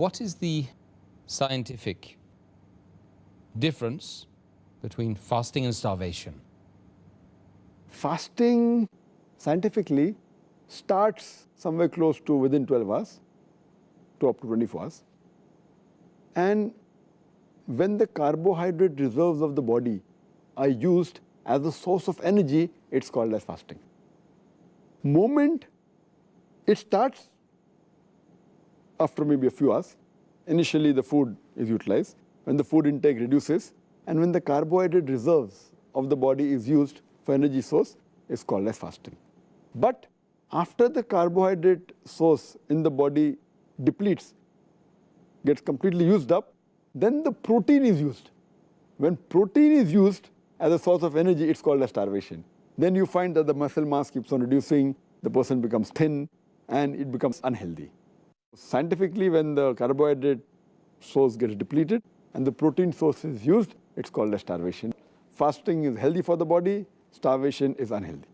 what is the scientific difference between fasting and starvation? Fasting scientifically starts somewhere close to within 12 hours to up to 24 hours. And when the carbohydrate reserves of the body are used as a source of energy, it's called as fasting. Moment it starts after maybe a few hours. Initially the food is utilized. When the food intake reduces and when the carbohydrate reserves of the body is used for energy source, it's called as fasting. But after the carbohydrate source in the body depletes, gets completely used up, then the protein is used. When protein is used as a source of energy, it's called as starvation. Then you find that the muscle mass keeps on reducing, the person becomes thin, and it becomes unhealthy. Scientifically, when the carbohydrate source gets depleted and the protein source is used, it's called as starvation. Fasting is healthy for the body, starvation is unhealthy.